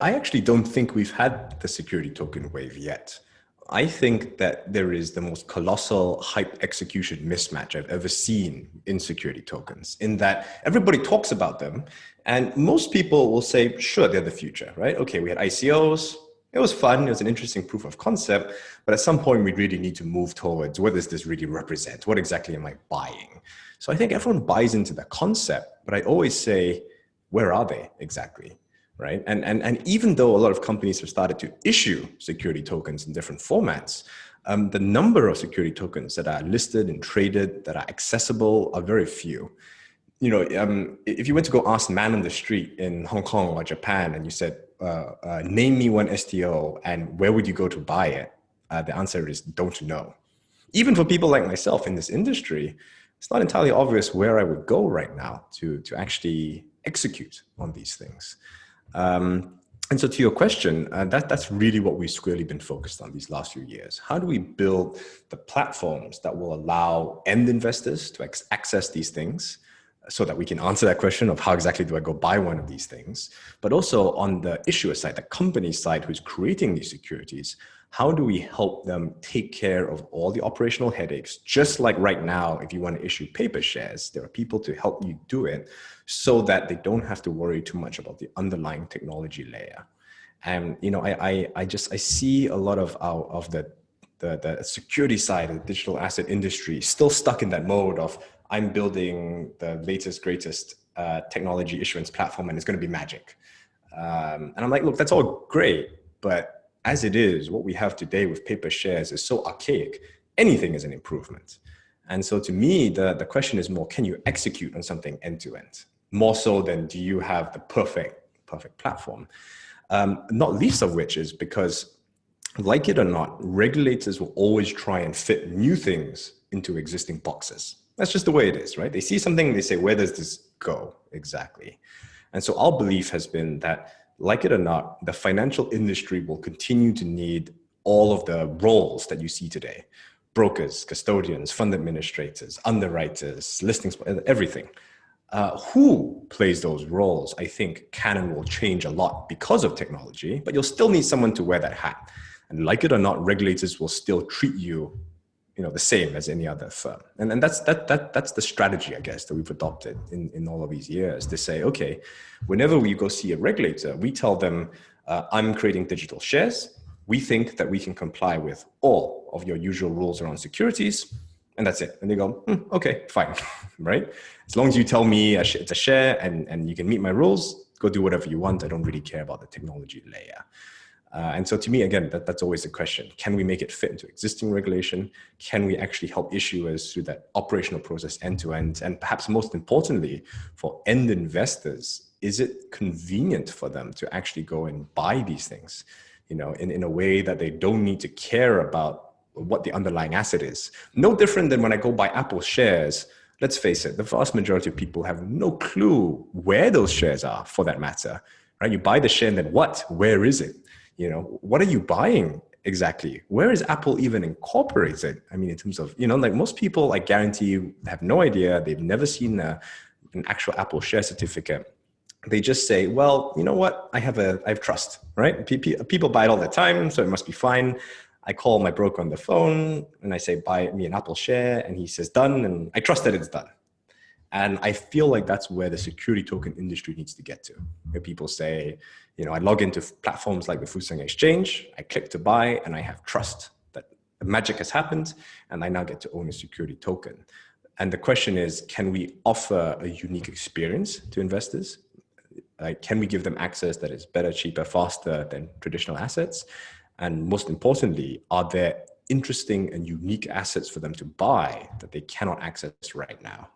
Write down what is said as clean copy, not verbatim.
I actually don't think we've had the security token wave yet. I think that there is the most colossal hype execution mismatch I've ever seen in security tokens, in that everybody talks about them, and most people will say, sure, they're the future, right? Okay, we had ICOs. It was fun. It was an interesting proof of concept. But at some point, we really need to move towards what does this really represent? What exactly am I buying? So I think everyone buys into the concept, but I always say, where are they exactly? Right? And even though a lot of companies have started to issue security tokens in different formats, the number of security tokens that are listed and traded that are accessible are very few. If you went to go ask man on the street in Hong Kong or Japan and you said, name me one STO and where would you go to buy it? The answer is don't know. Even for people like myself in this industry, it's not entirely obvious where I would go right now to actually execute on these things. And so to your question, that's really what we've squarely been focused on these last few years. How do we build the platforms that will allow end investors to access these things so that we can answer that question of how exactly do I go buy one of these things? But also on the issuer side, the company side who's creating these securities, how do we help them take care of all the operational headaches? Just like right now, if you want to issue paper shares, there are people to help you do it so that they don't have to worry too much about the underlying technology layer. And I see a lot of the security side of the digital asset industry still stuck in that mode of I'm building the latest, greatest technology issuance platform and it's going to be magic. And I'm like, look, that's all great, but as it is, what we have today with paper shares is so archaic, anything is an improvement. And so to me, the question is more, can you execute on something end to end? More so than do you have the perfect platform? Not least of which is because, like it or not, regulators will always try and fit new things into existing boxes. That's just the way it is, right? They see something, they say, where does this go exactly? And so our belief has been that, like it or not, the financial industry will continue to need all of the roles that you see today: brokers, custodians, fund administrators, underwriters, listings, everything. Who plays those roles, I think, can and will change a lot because of technology, but you'll still need someone to wear that hat. And like it or not, regulators will still treat you the same as any other firm. And that's the strategy, I guess, that we've adopted in all of these years, to say, okay, whenever we go see a regulator, we tell them, I'm creating digital shares. We think that we can comply with all of your usual rules around securities, and that's it. And they go, okay, fine, right? As long as you tell me it's a share and you can meet my rules, go do whatever you want. I don't really care about the technology layer. And so to me, again, that's always the question. Can we make it fit into existing regulation? Can we actually help issuers through that operational process end to end? And perhaps most importantly, for end investors, is it convenient for them to actually go and buy these things, in a way that they don't need to care about what the underlying asset is? No different than when I go buy Apple shares. Let's face it, the vast majority of people have no clue where those shares are, for that matter, right? You buy the share and then what? Where is it? What are you buying exactly? Where is Apple even incorporated? I mean, in terms of, like most people, I guarantee, have no idea. They've never seen an actual Apple share certificate. They just say, well, you know what? I have trust, right? People buy it all the time, so it must be fine. I call my broker on the phone and I say, buy me an Apple share. And he says, done. And I trust that it's done. And I feel like that's where the security token industry needs to get to, where people say, I log into platforms like the Fusang exchange, I click to buy, and I have trust that the magic has happened, and I now get to own a security token. And the question is, can we offer a unique experience to investors? Can we give them access that is better, cheaper, faster than traditional assets? And most importantly, are there interesting and unique assets for them to buy that they cannot access right now?